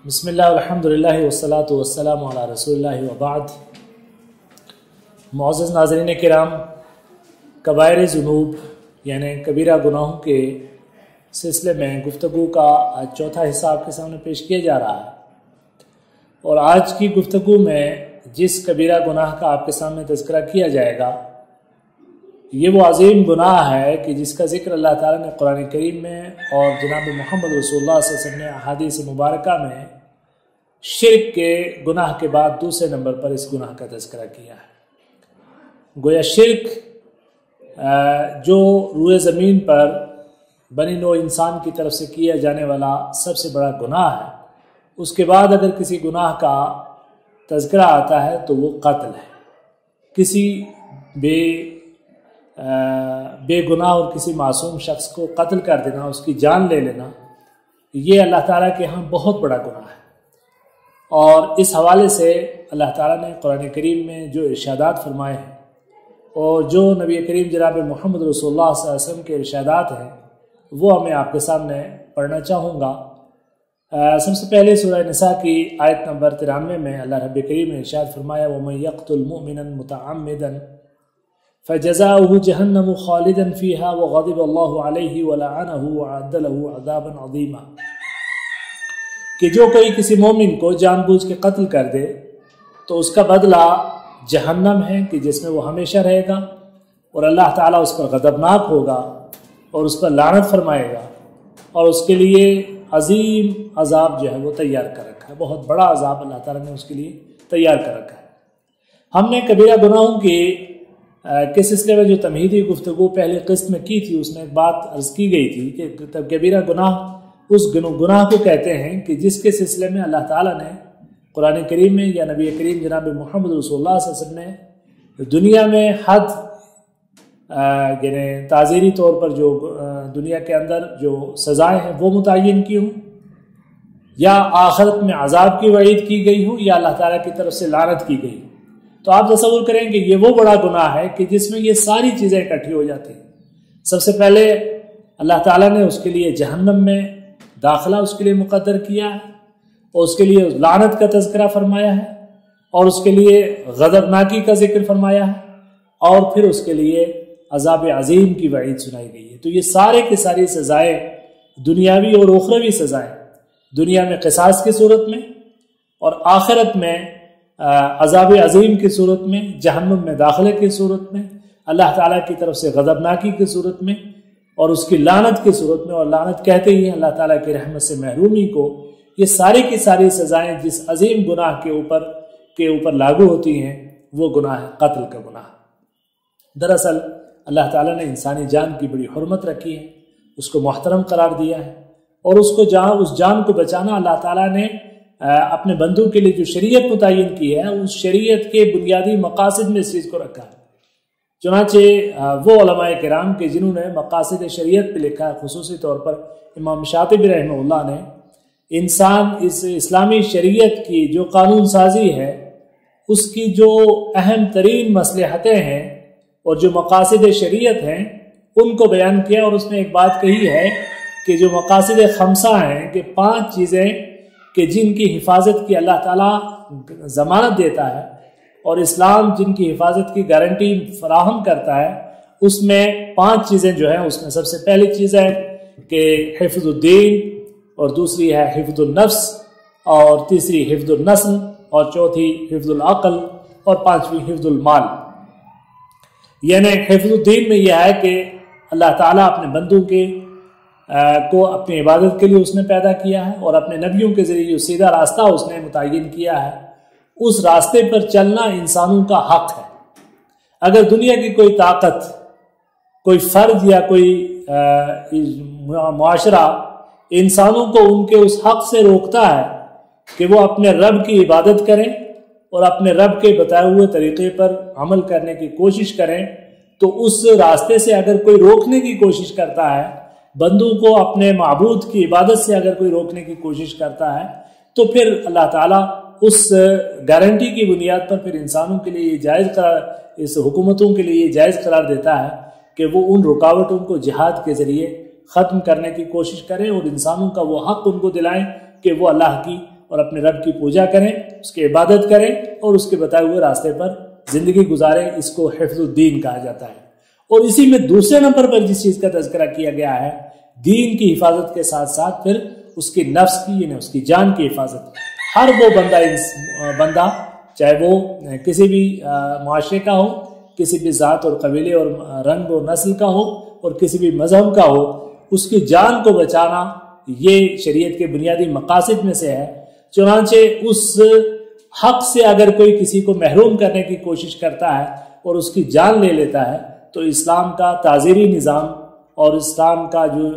بسم اللہ الحمدللہ والصلاۃ والسلام علی رسول اللہ وبعد۔ معزز ناظرین کرام، کبائر ذنوب یعنی کبیرہ گناہوں کے سلسلے میں گفتگو کا آج چوتھا حصہ آپ کے سامنے پیش کیا جا رہا ہے، اور آج کی گفتگو میں جس کبیرہ گناہ کا آپ کے سامنے تذکرہ کیا جائے گا یہ وہ عظیم گناہ ہے کہ جس کا ذکر اللہ تعالیٰ نے قرآن کریم میں اور جناب محمد رسول اللہ صلی اللہ علیہ وسلم نے احادیث مبارکہ میں شرک کے گناہ کے بعد دوسرے نمبر پر اس گناہ کا تذکرہ کیا ہے۔ گویا شرک جو روئے زمین پر بنی نوع انسان کی طرف سے کیا جانے والا سب سے بڑا گناہ ہے، اس کے بعد اگر کسی گناہ کا تذکرہ آتا ہے تو وہ قتل ہے۔ کسی بے گناہ اور کسی معصوم شخص کو قتل کر دینا، اس کی جان لے لینا، یہ اللہ تعالیٰ کے ہاں بہت بڑا گناہ ہے۔ اور اس حوالے سے اللہ تعالیٰ نے قرآن کریم میں جو ارشادات فرمائے ہیں اور جو نبی کریم جناب محمد رسول اللہ صلی اللہ علیہ وسلم کے ارشادات ہیں وہ میں آپ کے سامنے پڑھنا چاہوں گا۔ سب سے پہلے سورہ نساء کی آیت نمبر 93 میں اللہ رب کریم نے ارشاد فرمایا وَمَن يَقْتُلْ مُؤْمِنًا مُتَعَمِّدًا فَجَزَاؤُهُ جَهَنَّمُ خَالِدًا فِيهَا وَغَضِبَ اللَّهُ عَلَيْهِ وَلَعَنَهُ وَأَعَدَّ لَهُ عَذَابًا عَظِيمًا، کہ جو کوئی کسی مومن کو جان بوجھ کے قتل کر دے تو اس کا بدلہ جہنم ہے کہ جس میں وہ ہمیشہ رہے گا، اور اللہ تعالیٰ اس پر غضبناک ہوگا اور اس پر لعنت فرمائے گا، اور اس کے لیے عظیم عذاب جو ہے وہ تیار کر رکھا ہے، بہت بڑا عذاب اللہ تعالیٰ نے اس کے لیے تیار کر رکھا ہے۔ ہم نے کبیرہ گناہوں کے سلسلے میں جو تمہیدی گفتگو پہلی قسط میں کی تھی، اس میں ایک بات عرض کی گئی تھی کہ کبیرہ گناہ اس گناہ کو کہتے ہیں کہ جس کے سلسلے میں اللہ تعالیٰ نے قرآن کریم میں یا نبی کریم جناب محمد رسول اللہ صلی اللہ علیہ وسلم نے دنیا میں حد یعنی تعزیری طور پر جو دنیا کے اندر جو سزائیں ہیں وہ متعین کی ہوں، یا آخرت میں عذاب کی وعید کی گئی ہوں، یا اللہ تعالیٰ کی طرف سے لعنت کی گئی ہوں۔ تو آپ تصور کریں کہ یہ وہ بڑا گناہ ہے کہ جس میں یہ ساری چیزیں اکٹھی ہو جاتی ہیں۔ سب سے پہلے اللہ تعالیٰ نے اس کے لیے جہنم میں داخلہ اس کے لیے مقدر کیا ہے، اور اس کے لیے لعنت کا تذکرہ فرمایا ہے، اور اس کے لیے غضبناکی کا ذکر فرمایا ہے، اور پھر اس کے لیے عذاب عظیم کی وعید سنائی گئی ہے۔ تو یہ سارے کی ساری سزائیں دنیاوی اور اخروی سزائیں، دنیا میں قصاص کی صورت میں اور آخرت میں عذاب عظیم کی صورت میں، جہنم میں داخلے کی صورت میں، اللہ تعالیٰ کی طرف سے غضبناکی کی صورت میں، اور اس کی لعنت کی صورت میں، اور لعنت کہتے ہی اللہ تعالیٰ کی رحمت سے محرومی کو، یہ ساری کی ساری سزائیں جس عظیم گناہ کے اوپر لاگو ہوتی ہیں وہ گناہ ہے قتل کا گناہ۔ دراصل اللہ تعالیٰ نے انسانی جان کی بڑی حرمت رکھی ہے، اس کو محترم قرار دیا ہے، اور اس جان کو بچانا اللہ تعالیٰ نے اپنے بندوں کے لیے جو شریعت متعین کی ہے اس شریعت کے بنیادی مقاصد میں اس چیز کو رکھا ہے۔ چنانچہ وہ علماء کرام کے جنہوں نے مقاصد شریعت پہ لکھا ہے، خصوصی طور پر امام شاطبی رحمہ اللہ نے انسان اس اسلامی شریعت کی جو قانون سازی ہے اس کی جو اہم ترین مصلحتیں ہیں اور جو مقاصد شریعت ہیں ان کو بیان کیا، اور اس میں ایک بات کہی ہے کہ جو مقاصد خمسہ ہیں کہ 5 چیزیں کہ جن کی حفاظت کی اللہ تعالیٰ ضمانت دیتا ہے اور اسلام جن کی حفاظت کی گارنٹی فراہم کرتا ہے، اس میں 5 چیزیں جو ہیں اس میں سب سے پہلی چیز ہے کہ حفظ الدین، اور دوسری ہے حفظ النفس، اور تیسری حفظ النسل، اور چوتھی حفظ العقل، اور 5ویں حفظ المال۔ یعنی حفظ الدین میں یہ ہے کہ اللہ تعالیٰ اپنے بندوں کو اپنی عبادت کے لیے اس نے پیدا کیا ہے، اور اپنے نبیوں کے ذریعے جو سیدھا راستہ اس نے متعین کیا ہے اس راستے پر چلنا انسانوں کا حق ہے۔ اگر دنیا کی کوئی طاقت، کوئی فرد یا کوئی معاشرہ انسانوں کو ان کے اس حق سے روکتا ہے کہ وہ اپنے رب کی عبادت کریں اور اپنے رب کے بتائے ہوئے طریقے پر عمل کرنے کی کوشش کریں، تو اس راستے سے اگر کوئی روکنے کی کوشش کرتا ہے، بندوں کو اپنے معبود کی عبادت سے اگر کوئی روکنے کی کوشش کرتا ہے، تو پھر اللہ تعالیٰ اس گارنٹی کی بنیاد پر پھر انسانوں کے لیے جائز قرار، اس حکومتوں کے لیے جائز قرار دیتا ہے کہ وہ ان رکاوٹوں کو جہاد کے ذریعے ختم کرنے کی کوشش کریں اور انسانوں کا وہ حق ان کو دلائیں کہ وہ اللہ کی اور اپنے رب کی پوجا کریں، اس کی عبادت کریں اور اس کے بتائے ہوئے راستے پر زندگی گزاریں۔ اس کو حفظ الدین کہا جاتا ہے۔ اور اسی میں دوسرے نمبر پر جس چیز کا تذکرہ کیا گیا ہے، دین کی حفاظت کے ساتھ ساتھ پھر اس کی نفس کی یعنی اس کی جان کی حفاظت۔ ہر وہ بندہ چاہے وہ کسی بھی معاشرے کا ہو، کسی بھی ذات اور قبیلے اور رنگ اور نسل کا ہو اور کسی بھی مذہب کا ہو، اس کی جان کو بچانا یہ شریعت کے بنیادی مقاصد میں سے ہے۔ چنانچہ اس حق سے اگر کوئی کسی کو محروم کرنے کی کوشش کرتا ہے اور اس کی جان لے لیتا ہے تو اسلام کا تعزیری نظام اور اسلام کا جو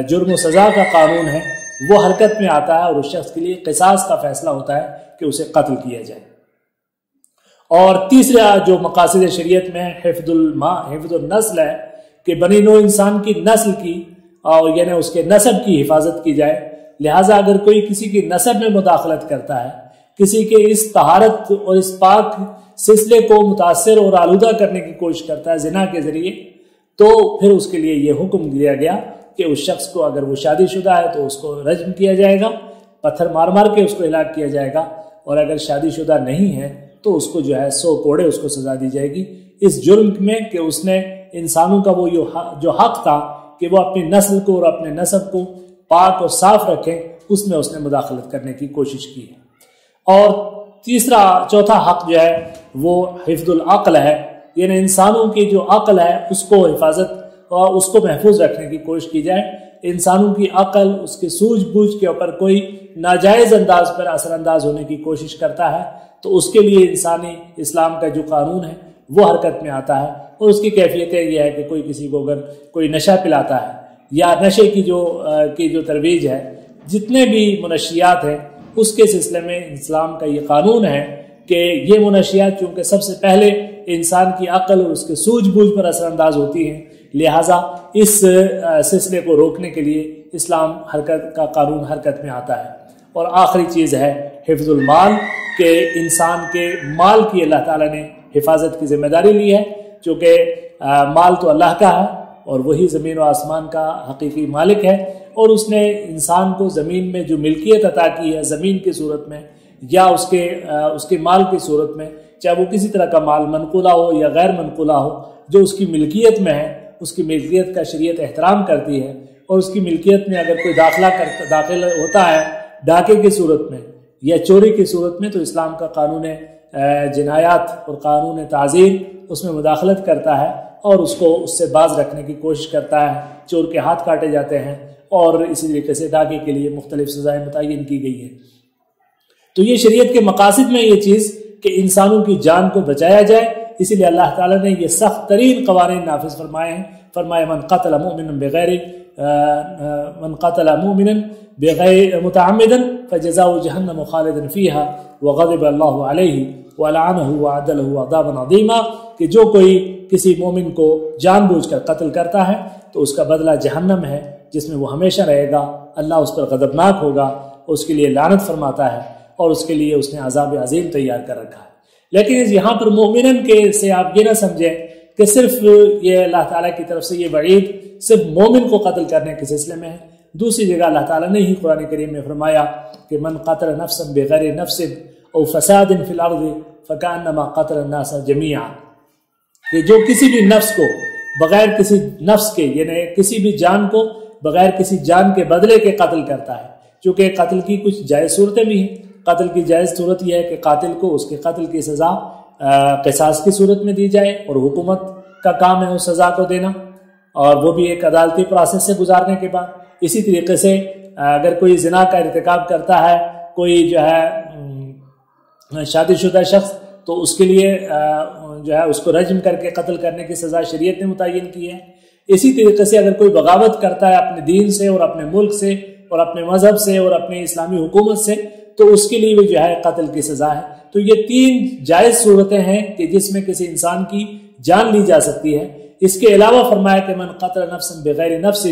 جرم و سزا کا قانون ہے وہ حرکت میں آتا ہے اور اس شخص کے لیے قصاص کا فیصلہ ہوتا ہے کہ اسے قتل کیا جائے۔ اور تیسرا جو مقاصد شریعت میں حفظ النسل ہے کہ بنی نوع انسان کی نسل کی اور یعنی اس کے نسب کی حفاظت کی جائے۔ لہٰذا اگر کوئی کسی کی نسب میں مداخلت کرتا ہے، کسی کے اس طہارت اور اس پاک سلسلے کو متاثر اور آلودہ کرنے کی کوشش کرتا ہے زنا کے ذریعے، تو پھر اس کے لیے یہ حکم دیا گیا کہ اس شخص کو اگر وہ شادی شدہ ہے تو اس کو رجم کیا جائے گا، پتھر مار مار کے اس کو ہلاک کیا جائے گا، اور اگر شادی شدہ نہیں ہے تو اس کو جو ہے 100 کوڑے اس کو سزا دی جائے گی، اس جرم میں کہ اس نے انسانوں کا وہ جو حق تھا کہ وہ اپنی نسل کو اور اپنے نسب کو پاک اور صاف رکھیں، اس میں اس نے مداخلت کرنے کی کوشش کی ہے۔ اور چوتھا حق جو ہے وہ حفظ العقل ہے، یعنی انسانوں کی جو عقل ہے اس کو حفاظت اور اس کو محفوظ رکھنے کی کوشش کی جائے۔ انسانوں کی عقل، اس کی سوجھ بوجھ کے اوپر کوئی ناجائز انداز پر اثر انداز ہونے کی کوشش کرتا ہے تو اس کے لیے انسانی اسلام کا جو قانون ہے وہ حرکت میں آتا ہے، اور اس کی کیفیتیں یہ ہے کہ کوئی کسی کو اگر کوئی نشہ پلاتا ہے یا نشے کی جو ترویج ہے، جتنے بھی منشیات ہیں اس کے سلسلے میں اسلام کا یہ قانون ہے کہ یہ منشیات چونکہ سب سے پہلے انسان کی عقل اور اس کے سوجھ بوجھ پر اثر انداز ہوتی ہیں، لہٰذا اس سلسلے کو روکنے کے لیے اسلام کا قانون حرکت میں آتا ہے۔ اور آخری چیز ہے حفظ المال، کہ انسان کے مال کی اللہ تعالیٰ نے حفاظت کی ذمہ داری لی ہے، چونکہ مال تو اللہ کا ہے اور وہی زمین و آسمان کا حقیقی مالک ہے، اور اس نے انسان کو زمین میں جو ملکیت عطا کی ہے زمین کی صورت میں یا اس کے مال کی صورت میں، چاہے وہ کسی طرح کا مال منقولہ ہو یا غیر منقولہ ہو، جو اس کی ملکیت میں ہے اس کی ملکیت کا شریعت احترام کرتی ہے، اور اس کی ملکیت میں اگر کوئی داخل ہوتا ہے ڈاکے کی صورت میں یا چوری کی صورت میں تو اسلام کا قانون جنایات اور قانون تعزیر اس میں مداخلت کرتا ہے اور اس کو اس سے باز رکھنے کی کوشش کرتا ہے۔ چور کے ہاتھ کاٹے جاتے ہیں اور اسی طریقے سے ڈاکے کے لیے مختلف سزائیں متعین کی گئی ہیں۔ تو یہ شریعت کے مقاصد میں یہ چیز کہ انسانوں کی جان کو بچایا جائے، اسی لیے اللہ تعالیٰ نے یہ سخت ترین قوانین نافذ فرمائے ہیں۔ فرمایا من قتل مؤمنا بغیر متعمدا فجزاؤ جہنم خالدا فیہا وغضب اللہ علیہ ولعنہ وعد له عذابا عظیما، کہ جو کوئی کسی مومن کو جان بوجھ کر قتل کرتا ہے تو اس کا بدلہ جہنم ہے جس میں وہ ہمیشہ رہے گا، اللہ اس پر غضبناک ہوگا، اس کے لیے لعنت فرماتا ہے اور اس کے لیے اس نے عذاب عظیم تیار کر رکھا ہے۔ لیکن یہاں پر مومنن کے سے آپ یہ نہ سمجھیں کہ صرف یہ اللہ تعالیٰ کی طرف سے یہ وعید صرف مومن کو قتل کرنے کے سلسلے میں ہے۔ دوسری جگہ اللہ تعالیٰ نے ہی قرآن کریم میں فرمایا کہ من قتل نفسا بغیر نفس او فساد فی الارض فکأنما قتل الناس جمیعا، کہ جو کسی بھی نفس کو بغیر کسی نفس کے یعنی کسی بھی جان کو بغیر کسی جان کے بدلے کے قتل کرتا ہے، چونکہ قتل کی کچھ جائز صورتیں بھی ہیں۔ قتل کی جائز صورت یہ ہے کہ قاتل کو اس کے قتل کی سزا قصاص کی صورت میں دی جائے، اور حکومت کا کام ہے اس سزا کو دینا، اور وہ بھی ایک عدالتی پروسیس سے گزارنے کے بعد۔ اسی طریقے سے اگر کوئی زنا کا ارتکاب کرتا ہے کوئی جو ہے شادی شدہ شخص، تو اس کے لیے جو ہے اس کو رجم کر کے قتل کرنے کی سزا شریعت نے متعین کی ہے۔ اسی طریقے سے اگر کوئی بغاوت کرتا ہے اپنے دین سے اور اپنے ملک سے اور اپنے مذہب سے اور اپنی اسلامی حکومت سے، تو اس کے لیے بھی جو ہے قتل کی سزا ہے۔ تو یہ 3 جائز صورتیں ہیں کہ جس میں کسی انسان کی جان لی جا سکتی ہے۔ اس کے علاوہ فرمایا کہ من قتل نفسا بغیر نفس،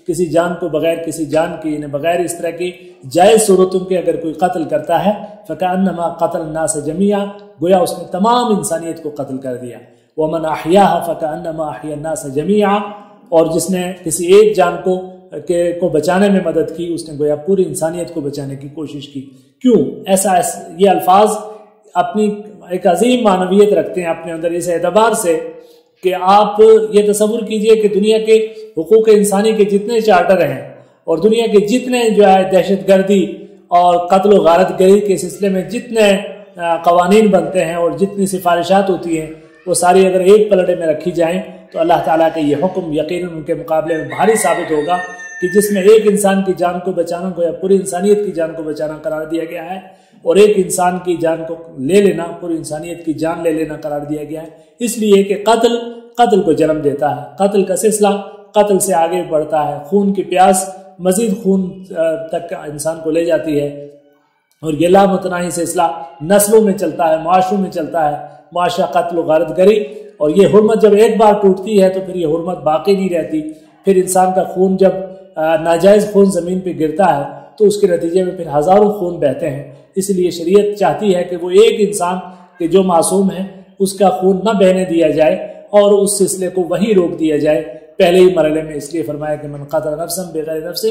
کسی جان کو بغیر کسی جان کی یعنی بغیر اس طرح کی جائز صورتوں کے اگر کوئی قتل کرتا ہے فکأنما قتل الناس جمیعا، گویا اس نے تمام انسانیت کو قتل کر دیا۔ ومن احیاها فکأنما احیا الناس جمیعا، اور جس نے کسی ایک جان کو کو بچانے میں مدد کی، اس نے گویا پوری انسانیت کو بچانے کی کوشش کی۔ کیوں ایسا یہ الفاظ اپنی ایک عظیم معنویت رکھتے ہیں اپنے اندر اس اعتبار سے کہ آپ یہ تصور کیجئے کہ دنیا کے حقوق انسانی کے جتنے چارٹر ہیں اور دنیا کے جتنے جو ہے دہشت گردی اور قتل و غارت گری کے سلسلے میں جتنے قوانین بنتے ہیں اور جتنی سفارشات ہوتی ہیں، وہ ساری اگر ایک پلڑے میں رکھی جائیں تو اللہ تعالیٰ کا یہ حکم یقیناً ان کے مقابلے میں بھاری ثابت ہوگا کہ جس میں ایک انسان کی جان کو بچانا گویا پوری انسانیت کی جان کو بچانا قرار دیا گیا ہے، اور ایک انسان کی جان کو لے لینا پوری انسانیت کی جان لے لینا قرار دیا گیا ہے، اس لیے کہ قتل کو جنم دیتا ہے، قتل کا سلسلہ قتل سے آگے بڑھتا ہے، خون کی پیاس مزید خون تک انسان کو لے جاتی ہے، اور یہ لامتناہی سلسلہ نسلوں میں چلتا ہے، معاشروں میں چلتا ہے، معاشرہ قتل و غارت گری، اور یہ حرمت جب ایک بار ٹوٹتی ہے تو پھر یہ حرمت باقی نہیں رہتی، پھر انسان کا خون جب ناجائز خون زمین پہ گرتا ہے تو اس کے نتیجے میں پھر ہزاروں خون بہتے ہیں، اس لیے شریعت چاہتی ہے کہ وہ ایک انسان کہ جو معصوم ہے اس کا خون نہ بہنے دیا جائے اور اس سلسلے کو وہی روک دیا جائے پہلے ہی مرحلے میں، اس لیے فرمایا کہ من قتل نفسا بغیر نفس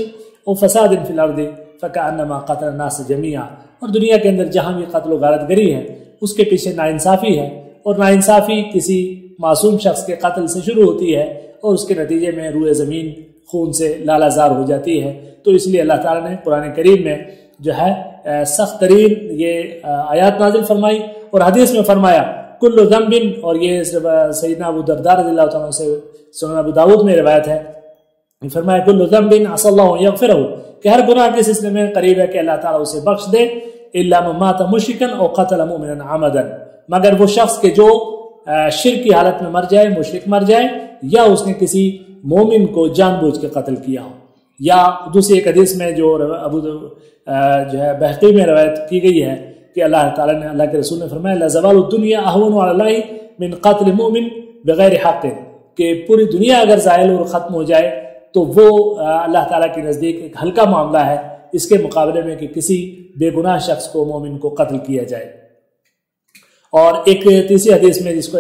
او فساد فی الارض فکأنما قتل الناس جميعا، اور دنیا کے اندر جہاں بھی قتل و غارت گری ہے اس کے پیچھے ناانصافی ہے، اور ناانصافی کسی معصوم شخص کے قتل سے شروع ہوتی ہے اور اس کے نتیجے میں روئے زمین خون سے لالہ زار ہو جاتی ہے۔ تو اس لیے اللہ تعالیٰ نے قرآن کریم میں جو ہے سخت ترین یہ آیات نازل فرمائی، اور حدیث میں فرمایا کل ذنب، اور یہ سیدنا ابو درداء رضی اللہ تعالیٰ سے سنن ابو داؤد میں روایت ہے، فرمایا کل ذنب عسى الله ان یغفرہ، کہ ہر گناہ کے سلسلے میں قریب ہے کہ اللہ تعالیٰ اسے بخش دے، الا من مات مشرکا او قتل مؤمنا عمدا، مگر وہ شخص کے جو شرک کی حالت میں مر جائے، مشرک مر جائے، یا اس نے کسی مومن کو جان بوجھ کے قتل کیا ہو، یا دوسری ایک حدیث میں جو جو ہے بہقی میں روایت کی گئی ہے کہ اللہ تعالیٰ نے، اللہ کے رسول نے فرمایا لزوال الدنیا اہون علی اللہ من قتل مؤمن بغیر حق، کہ پوری دنیا اگر زائل اور ختم ہو جائے تو وہ اللہ تعالیٰ کے نزدیک ایک ہلکا معاملہ ہے اس کے مقابلے میں کہ کسی بے گناہ شخص کو، مومن کو قتل کیا جائے۔ اور ایک تیسری حدیث میں جس کو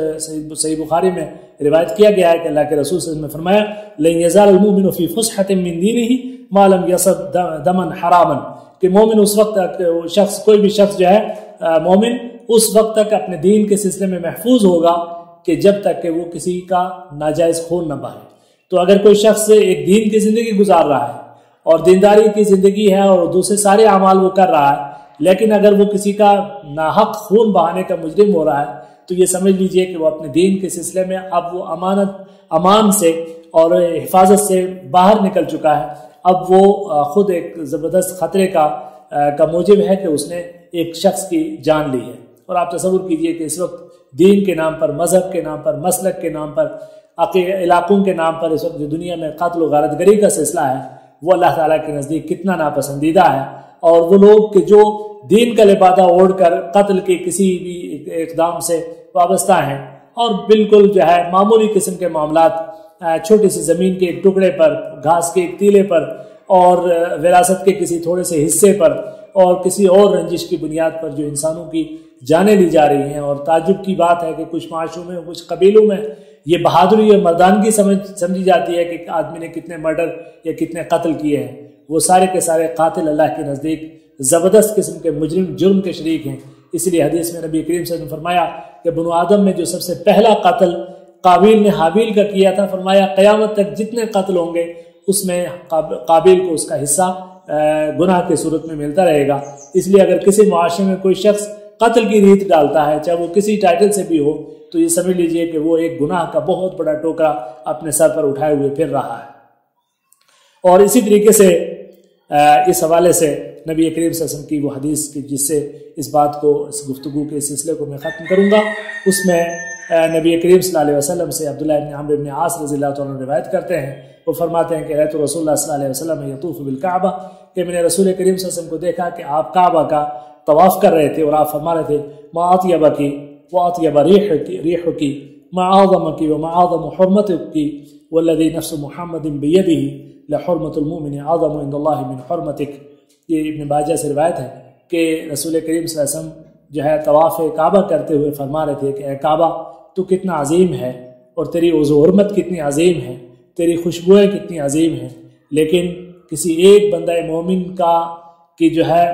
صحیح بخاری میں روایت کیا گیا ہے کہ اللہ کے رسول صلی اللہ علیہ وسلم نے فرمایا لن یزال المؤمن فی فسحۃ من دینہ ما لم یصب دما حراما، کہ مومن اس وقت تک شخص، کوئی بھی شخص جو ہے مومن اس وقت تک اپنے دین کے سلسلے میں محفوظ ہوگا کہ جب تک کہ وہ کسی کا ناجائز خون نہ بہائے۔ تو اگر کوئی شخص ایک دین کی زندگی گزار رہا ہے اور دینداری کی زندگی ہے اور دوسرے سارے اعمال وہ کر رہا ہے، لیکن اگر وہ کسی کا ناحق خون بہانے کا مجرم ہو رہا ہے تو یہ سمجھ لیجئے کہ وہ اپنے دین کے سلسلے میں اب وہ امان سے اور حفاظت سے باہر نکل چکا ہے، اب وہ خود ایک زبردست خطرے کا موجب ہے کہ اس نے ایک شخص کی جان لی ہے۔ اور آپ تصور کیجئے کہ اس وقت دین کے نام پر، مذہب کے نام پر، مسلک کے نام پر، علاقوں کے نام پر اس وقت جو دنیا میں قتل و غارت گری کا سلسلہ ہے وہ اللہ تعالیٰ کے نزدیک کتنا ناپسندیدہ ہے، اور وہ لوگ کہ جو دین کا لبادہ اوڑھ کر قتل کے کسی بھی اقدام سے وابستہ ہیں اور بالکل جو ہے معمولی قسم کے معاملات، چھوٹی سی زمین کے ایک ٹکڑے پر، گھاس کے ایک تیلے پر، اور وراثت کے کسی تھوڑے سے حصے پر، اور کسی اور رنجش کی بنیاد پر جو انسانوں کی جانیں لی جا رہی ہیں۔ اور تعجب کی بات ہے کہ کچھ معاشروں میں، کچھ قبیلوں میں یہ بہادری اور مردانگی سمجھی جاتی ہے کہ آدمی نے کتنے مرڈر یا کتنے قتل کیے ہیں، وہ سارے کے سارے قاتل اللہ کے نزدیک زبردست قسم کے مجرم، جرم کے شریک ہیں۔ اس لیے حدیث میں نبی کریم صلی اللہ علیہ وسلم نے فرمایا کہ بنو آدم میں جو سب سے پہلا قتل قابیل نے حابیل کا کیا تھا، فرمایا قیامت تک جتنے قتل ہوں گے اس میں قابیل کو اس کا حصہ گناہ کی صورت میں ملتا رہے گا۔ اس لیے اگر کسی معاشرے میں کوئی شخص قتل کی ریت ڈالتا ہے، چاہے وہ کسی ٹائٹل سے بھی ہو، تو یہ سمجھ لیجئے کہ وہ ایک گناہ کا بہت بڑا ٹوکرا اپنے سر پر اٹھائے ہوئے پھر رہا ہے۔ اور اسی طریقے سے اس حوالے سے نبی کریم صلی اللہ علیہ وسلم کی وہ حدیث کی جس سے اس بات کو، اس گفتگو کے سلسلے کو میں ختم کروں گا، اس میں نبی کریم صلی اللہ علیہ وسلم سے عبداللہ ابن عمرو ابن عاص رضی اللہ تعالیٰ عنہ روایت کرتے ہیں، وہ فرماتے ہیں کہ رأیت رسول اللہ صلی اللہ علیہ وسلم یطوف بالکعبہ، کہ میں نے رسول کریم صلی اللہ علیہ وسلم کو دیکھا کہ آپ کعبہ کا طواف کر رہے تھے اور آپ فرما رہے تھے ما اطیبک واطیب ریحک ما اعظمک وما اعظم حرمتک والذی نفس محمد بیدہ لحرمت المؤمن اعظم عند اللہ من حرمتک۔ یہ ابن ماجہ سے روایت ہے کہ رسول کریم صلی اللہ علیہ وسلم جو ہے طواف کعبہ کرتے ہوئے فرما رہے تھے کہ اے کعبہ تو کتنا عظیم ہے، اور تیری عز و حرمت کتنی عظیم ہے، تیری خوشبوئیں کتنی عظیم ہیں، لیکن کسی ایک بندہ مومن کی جو ہے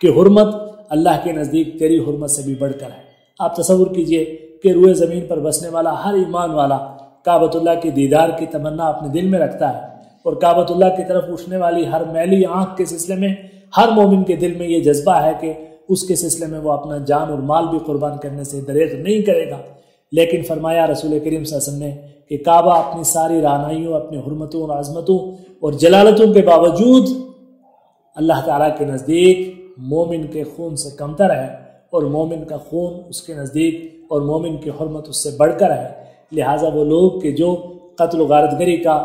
کہ حرمت اللہ کے نزدیک تیری حرمت سے بھی بڑھ کر ہے۔ آپ تصور کیجئے کہ روئے زمین پر بسنے والا ہر ایمان والا کعبۃ اللہ کے دیدار کی تمنا اپنے دل میں رکھتا ہے، اور کعبۃ اللہ کی طرف اٹھنے والی ہر میلی آنکھ کے سلسلے میں ہر مومن کے دل میں یہ جذبہ ہے کہ اس کے سلسلے میں وہ اپنا جان اور مال بھی قربان کرنے سے دریغ نہیں کرے گا۔ لیکن فرمایا رسول کریم صلی اللہ علیہ وسلم نے کہ کعبہ اپنی ساری رعنائیوں، اپنی حرمتوں اور عظمتوں اور جلالتوں کے باوجود اللہ تعالیٰ کے نزدیک مومن کے خون سے کمتر ہے، اور مومن کا خون اس کے نزدیک اور مومن کی حرمت اس سے بڑھ کر ہے۔ لہٰذا وہ لوگ کہ جو قتل و غارت گری کا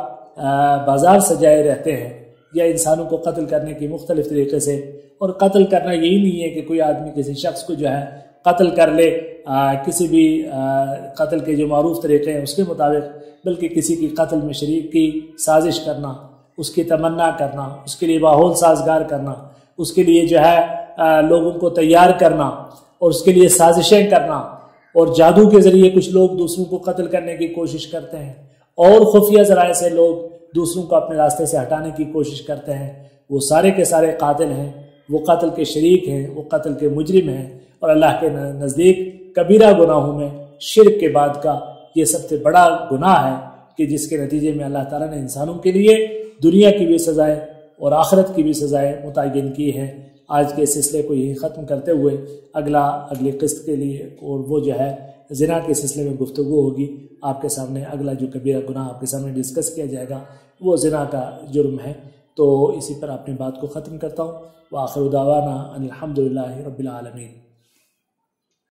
بازار سجائے رہتے ہیں، یا انسانوں کو قتل کرنے کی مختلف طریقے سے، اور قتل کرنا یہی نہیں ہے کہ کوئی آدمی کسی شخص کو جو ہے قتل کر لے کسی بھی قتل کے جو معروف طریقے ہیں اس کے مطابق، بلکہ کسی کی قتل میں شریک کی سازش کرنا، اس کی تمنا کرنا، اس کے لیے ماحول سازگار کرنا، اس کے لیے جو ہے لوگوں کو تیار کرنا اور اس کے لیے سازشیں کرنا، اور جادو کے ذریعے کچھ لوگ دوسروں کو قتل کرنے کی کوشش کرتے ہیں، اور خفیہ ذرائع سے لوگ دوسروں کو اپنے راستے سے ہٹانے کی کوشش کرتے ہیں، وہ سارے کے سارے قاتل ہیں، وہ قتل کے شریک ہیں، وہ قتل کے مجرم ہیں، اور اللہ کے نزدیک کبیرہ گناہوں میں شرک کے بعد کا یہ سب سے بڑا گناہ ہے کہ جس کے نتیجے میں اللہ تعالیٰ نے انسانوں کے لیے دنیا کی بھی سزائیں اور آخرت کی بھی سزائیں متعین کی ہیں۔ آج کے سلسلے کو یہی ختم کرتے ہوئے اگلی قسط کے لیے، اور وہ جو ہے زنا کے سلسلے میں گفتگو ہوگی آپ کے سامنے۔ اگلا جو کبیرہ گناہ آپ کے سامنے ڈسکس کیا جائے گا وہ زنا کا جرم ہے۔ تو اسی پر اپنی بات کو ختم کرتا ہوں۔ وآخر دعوانا ان الحمدللہ رب العالمین۔